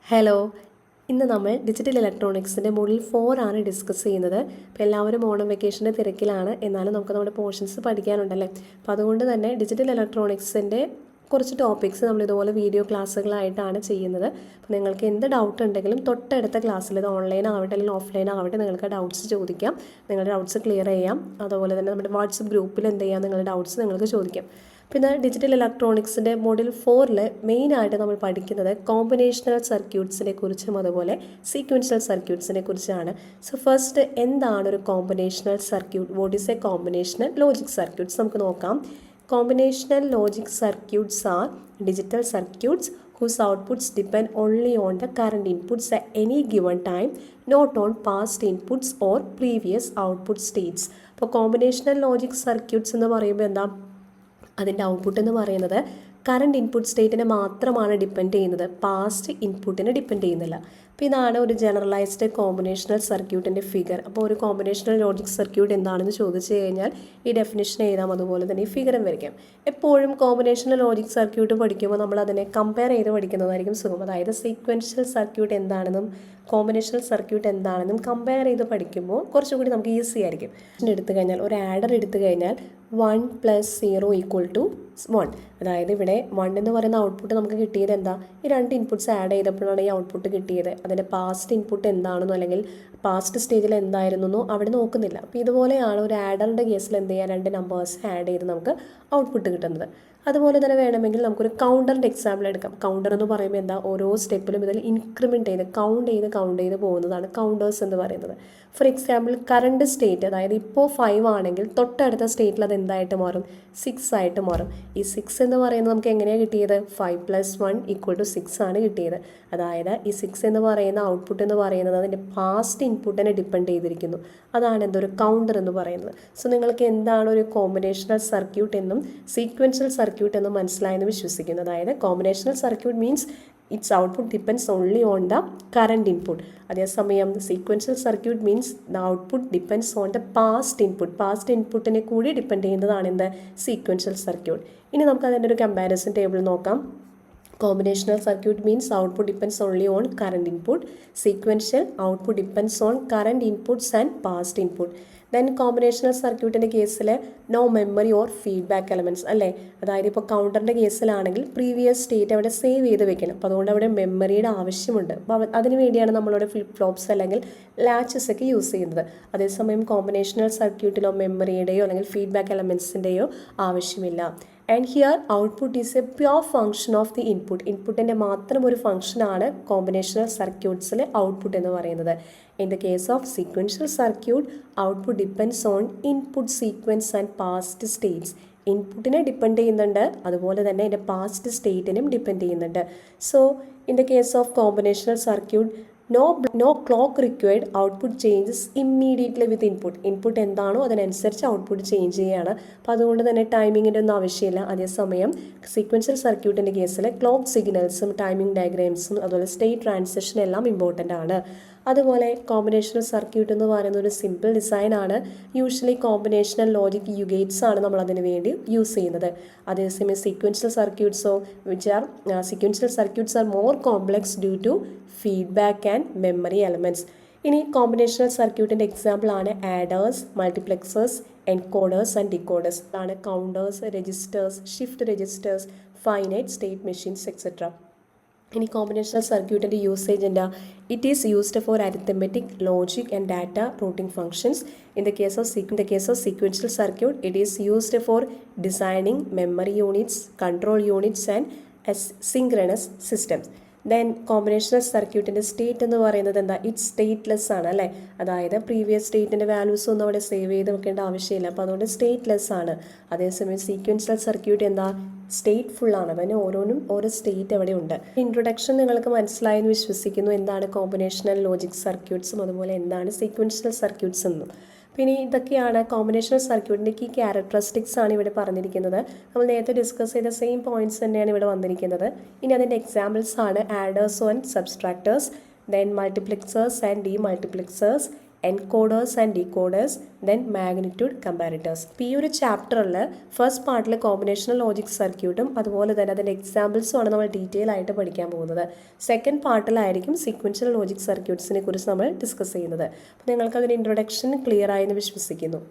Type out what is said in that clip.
Hello, ഇന്ന് നമ്മൾ digital ഇലക്ട്രോണിക്സിൻ്റെ model 4 ആണ് ഡിസ്കസ് ചെയ്യുന്നത്. അപ്പോൾ എല്ലാവരും ഓണം വെക്കേഷൻ്റെ തിരക്കിലാണ്, എന്നാലും നമുക്ക് നമ്മുടെ പോർഷൻസ് പഠിക്കാനുണ്ടല്ലേ. അപ്പോൾ അതുകൊണ്ട് തന്നെ ഡിജിറ്റൽ ഇലക്ട്രോണിക്സിൻ്റെ കുറച്ച് ടോപ്പിക്സ് നമ്മൾ ഇതുപോലെ വീഡിയോ ക്ലാസ്സുകളായിട്ടാണ് ചെയ്യുന്നത്. അപ്പോൾ നിങ്ങൾക്ക് എന്ത് ഡൗട്ട് ഉണ്ടെങ്കിലും തൊട്ടടുത്ത ക്ലാസ്സിൽ, ഇത് ഓൺലൈൻ ആവട്ടെ അല്ലെങ്കിൽ ഓഫ്ലൈൻ ആവട്ടെ, നിങ്ങൾക്ക് ഡൗട്ട്സ് ചോദിക്കാം, നിങ്ങളുടെ ഡൗട്ട്സ് ക്ലിയർ ചെയ്യാം. അതുപോലെ തന്നെ നമ്മുടെ വാട്സപ്പ് ഗ്രൂപ്പിൽ എന്ത് ചെയ്യാം, നിങ്ങളുടെ ഡൗട്ട്സ് നിങ്ങൾക്ക് ചോദിക്കാം. പിന്നെ ഡിജിറ്റൽ ഇലക്ട്രോണിക്സിൻ്റെ മോഡൽ 4 മെയിനായിട്ട് നമ്മൾ പഠിക്കുന്നത് കോമ്പിനേഷണൽ സർക്യൂട്ട്സിനെ കുറിച്ചും അതുപോലെ സീക്വൻഷ്യൽ സർക്യൂട്ട്സിനെ കുറിച്ചാണ്. സോ ഫസ്റ്റ്, എന്താണ് ഒരു combinational circuit? What is A combinational logic circuits? നമുക്ക് നോക്കാം. Combinational logic circuits are digital circuits whose outputs depend only on the current inputs at any given time, not on past inputs or previous output states. അപ്പോൾ combinational logic circuits എന്ന് പറയുമ്പോൾ എന്താ, അതിൻ്റെ output എന്ന് പറയുന്നത് current input സ്റ്റേറ്റിനെ മാത്രമാണ് depend ചെയ്യുന്നത്, past ഇൻപുട്ടിനെ ഡിപ്പെൻഡ് ചെയ്യുന്നില്ല. അപ്പോൾ ഇതാണ് ഒരു ജനറലൈസ്ഡ് കോമ്പിനേഷണൽ സർക്യൂട്ടിൻ്റെ ഫിഗർ. അപ്പോൾ ഒരു കോമ്പിനേഷണൽ ലോജിക് സർക്യൂട്ട് എന്താണെന്ന് ചോദിച്ചു കഴിഞ്ഞാൽ ഈ ഡെഫിനിഷൻ എഴുതാം, അതുപോലെ തന്നെ ഈ ഫിഗറും വരയ്ക്കാം. എപ്പോഴും കോമ്പിനേഷണൽ ലോജിക് സർക്യൂട്ട് പഠിക്കുമ്പോൾ നമ്മൾ അതിനെ കമ്പയർ ചെയ്ത് പഠിക്കുന്നതായിരിക്കും സുഖം. അതായത് സീക്വൻഷ്യൽ സർക്യൂട്ട് എന്താണെന്നും കോമ്പിനേഷണൽ സർക്യൂട്ട് എന്താണെന്നും കമ്പയർ ചെയ്ത് പഠിക്കുമ്പോൾ കുറച്ചുകൂടി നമുക്ക് ഈസി ആയിരിക്കും. എടുത്തു കഴിഞ്ഞാൽ ഒരു ആഡർ എടുത്തു കഴിഞ്ഞാൽ 1 + 0 = 1. അതായത് ഇവിടെ 1 എന്ന് പറയുന്ന ഔട്ട്പുട്ട് നമുക്ക് കിട്ടിയത് എന്താ, ഈ 2 ഇൻപുട്ട്സ് ആഡ് ചെയ്തപ്പോഴാണ് ഈ ഔട്ട്പുട്ട് കിട്ടിയത്. അതിൻ്റെ പാസ്റ്റ് ഇൻപുട്ട് എന്താണെന്നോ അല്ലെങ്കിൽ പാസ്റ്റ് സ്റ്റേജിൽ എന്തായിരുന്നോ അവിടെ നോക്കുന്നില്ല. അപ്പോൾ ഇതുപോലെയാണ് ഒരു ആഡറിൻ്റെ കേസിൽ എന്ത് ചെയ്യുക, 2 നമ്പേഴ്സ് ആഡ് ചെയ്ത് നമുക്ക് ഔട്ട്പുട്ട് കിട്ടുന്നത്. അതുപോലെ തന്നെ വേണമെങ്കിൽ നമുക്കൊരു കൗണ്ടറിൻ്റെ എക്സാമ്പിൾ എടുക്കാം. കൗണ്ടർ എന്ന് പറയുമ്പോൾ എന്താ, ഓരോ സ്റ്റെപ്പിലും ഇതിൽ ഇൻക്രിമെൻറ്റ് ചെയ്ത് കൗണ്ട് ചെയ്ത് പോകുന്നതാണ് കൗണ്ടേഴ്സ് എന്ന് പറയുന്നത്. ഫോർ എക്സാമ്പിൾ കറണ്ട് സ്റ്റേറ്റ്, അതായത് ഇപ്പോൾ 5 ആണെങ്കിൽ തൊട്ടടുത്ത സ്റ്റേറ്റിൽ അത് എന്തായിട്ട് മാറും, 6 ആയിട്ട് മാറും. ഈ 6 എന്ന് പറയുന്നത് നമുക്ക് എങ്ങനെയാണ് കിട്ടിയത്, 5 + 1 = 6 ആണ് കിട്ടിയത്. അതായത് ഈ 6 എന്ന് പറയുന്ന ഔട്ട്പുട്ട് എന്ന് പറയുന്നത് അതിൻ്റെ പാസ്റ്റ് ഇൻപുട്ടിനെ ഡിപ്പെൻഡ് ചെയ്തിരിക്കുന്നു. അതാണ് എന്തൊരു കൗണ്ടർ എന്ന് പറയുന്നത്. സോ നിങ്ങൾക്ക് എന്താണ് ഒരു കോമ്പിനേഷണൽ സർക്യൂട്ട് എന്നും സീക്വൻഷ്യൽ സർക്യൂട്ട് എന്നും മനസ്സിലായെന്ന് വിശ്വസിക്കുന്നു. അതായത് combinational circuit means its output depends only on the current input. അതേസമയം sequential circuit means the output depends on the past ഇൻപുട്ടിനെ കൂടി ഡിപ്പെൻഡ് ചെയ്യുന്നതാണ് എന്ത്, സീക്വൻഷ്യൽ സർക്യൂട്ട്. ഇനി നമുക്ക് അതിൻ്റെ ഒരു കമ്പാരിസൺ ടേബിൾ നോക്കാം. Combinational circuit means output depends only on current input. Sequential, output depends on current inputs and past input. Then combinational സർക്യൂട്ടിൻ്റെ കേസിൽ no memory or feedback elements അല്ലേ. അതായത് ഇപ്പോൾ കൗണ്ടറിൻ്റെ കേസിലാണെങ്കിൽ പ്രീവിയസ് സ്റ്റേറ്റ് അവിടെ സേവ് ചെയ്ത് വെക്കണം. അപ്പോൾ അതുകൊണ്ട് അവിടെ മെമ്മറിയുടെ ആവശ്യമുണ്ട്. അപ്പോൾ അതിന് വേണ്ടിയാണ് നമ്മളവിടെ ഫ്ലിപ്പ് ഫ്ലോപ്സ് അല്ലെങ്കിൽ ലാച്ചസ് ഒക്കെ യൂസ് ചെയ്യുന്നത്. അതേസമയം കോമ്പിനേഷണൽ സർക്യൂട്ടിലോ മെമ്മറിയുടെയോ അല്ലെങ്കിൽ ഫീഡ്ബാക്ക് എലമെൻറ്റ്സിൻ്റെയോ ആവശ്യമില്ല. And here output is a pure function of the input. ഇൻപുട്ടിൻ്റെ മാത്രം ഒരു ഫങ്ഷനാണ് കോമ്പിനേഷണൽ സർക്യൂട്ട്സിലെ ഔട്ട്പുട്ട് എന്ന് പറയുന്നത്. In the case of sequential circuit, output depends on input sequence and past states. ഇൻപുട്ടിനെ ഡിപ്പെൻഡ് ചെയ്യുന്നുണ്ട്, അതുപോലെ തന്നെ എൻ്റെ പാസ്റ്റ് സ്റ്റേറ്റിനും ഡിപ്പെൻഡ് ചെയ്യുന്നുണ്ട്. So in the case of combinational circuit, no clock required, output changes immediately with input എന്താണോ അതിനനുസരിച്ച് output change ചെയ്യുകയാണ്. അപ്പോൾ അതുകൊണ്ട് തന്നെ ടൈമിങ്ങിൻ്റെ ഒന്നും ആവശ്യമില്ല. അതേസമയം സീക്വൻഷ്യൽ സർക്യൂട്ടിൻ്റെ കേസിൽ ക്ലോക്ക് സിഗ്നൽസും ടൈമിംഗ് ഡയഗ്രാംസും അതുപോലെ സ്റ്റേറ്റ് ട്രാൻസിഷൻ എല്ലാം ഇമ്പോർട്ടൻ്റ് ആണ്. അതുപോലെ കോമ്പിനേഷണൽ സർക്യൂട്ട് എന്ന് പറയുന്ന ഒരു സിമ്പിൾ ഡിസൈനാണ്. യൂഷ്വലി കോമ്പിനേഷണൽ ലോജിക് യുഗേറ്റ്സ് ആണ് നമ്മൾ അതിന് വേണ്ടി യൂസ് ചെയ്യുന്നത്. അതേസമയം sequential circuits are more complex due to feedback and memory elements. ഇനി കോമ്പിനേഷണൽ സർക്യൂട്ടിൻ്റെ എക്സാമ്പിൾ ആണ് adders, multiplexers, encoders and decoders. അതാണ് counters, registers, shift registers, finite state machines etcetera. ഇനി കോമ്പിനേഷണൽ സർക്യൂട്ടിൻ്റെ യൂസേജ് എന്താ, it is used for arithmetic, logic and data routing functions. In the case of sequential circuit, it is used for designing memory units, control units and synchronous systems. Then combinational സർക്യൂട്ടിൻ്റെ state എന്ന് പറയുന്നത് എന്താ, it's stateless ആണ് അല്ലേ. അതായത് previous സ്റ്റേറ്റിൻ്റെ values ഒന്നും അവിടെ save ചെയ്ത് വെക്കേണ്ട ആവശ്യമില്ല. അപ്പോൾ അതുകൊണ്ട് സ്റ്റേറ്റ്ലെസ് ആണ്. അതേസമയം സീക്വൻഷ്യൽ സർക്യൂട്ട് എന്താ, സ്റ്റേറ്റ്ഫുൾ ആണ്. അതിന് ഓരോന്നും ഓരോ സ്റ്റേറ്റ് അവിടെ ഉണ്ട്. ഇൻട്രൊഡക്ഷൻ നിങ്ങൾക്ക് മനസ്സിലായെന്ന് വിശ്വസിക്കുന്നു. എന്താണ് കോമ്പിനേഷണൽ ലോജിക് സർക്യൂട്ട്സും അതുപോലെ എന്താണ് സീക്വൻഷ്യൽ സർക്യൂട്ട്സ് എന്നും. പിന്നെ ഇതൊക്കെയാണ് കോമ്പിനേഷണൽ സർക്യൂട്ടിൻ്റെ കീ ക്യാരക്ടറിസ്റ്റിക്സ് ആണ് ഇവിടെ പറഞ്ഞിരിക്കുന്നത്. നമ്മൾ നേരത്തെ ഡിസ്കസ് ചെയ്ത സെയിം പോയിന്റ്സ് തന്നെയാണ് ഇവിടെ വന്നിരിക്കുന്നത്. ഇനി അതിൻ്റെ എക്സാമ്പിൾസ് ആണ് adders and subtractors, then multiplexers and demultiplexers, encoders and decoders, then magnitude comparators. ഇപ്പോൾ ഈ ഒരു ചാപ്റ്ററിൽ ഫസ്റ്റ് പാർട്ടിൽ കോമ്പിനേഷണൽ ലോജിക് സർക്യൂട്ടും അതുപോലെ തന്നെ അതിൻ്റെ എക്സാമ്പിൾസും ആണ് നമ്മൾ ഡീറ്റെയിൽ ആയിട്ട് പഠിക്കാൻ പോകുന്നത്. സെക്കൻഡ് പാർട്ടിലായിരിക്കും സീക്വൻഷ്യൽ ലോജിക് സർക്യൂട്ട്സിനെ കുറിച്ച് നമ്മൾ ഡിസ്കസ് ചെയ്യുന്നത്. അപ്പോൾ നിങ്ങൾക്ക് അതിൻ്റെ ഇൻട്രൊഡക്ഷൻ ക്ലിയർ ആയെന്ന് വിശ്വസിക്കുന്നു.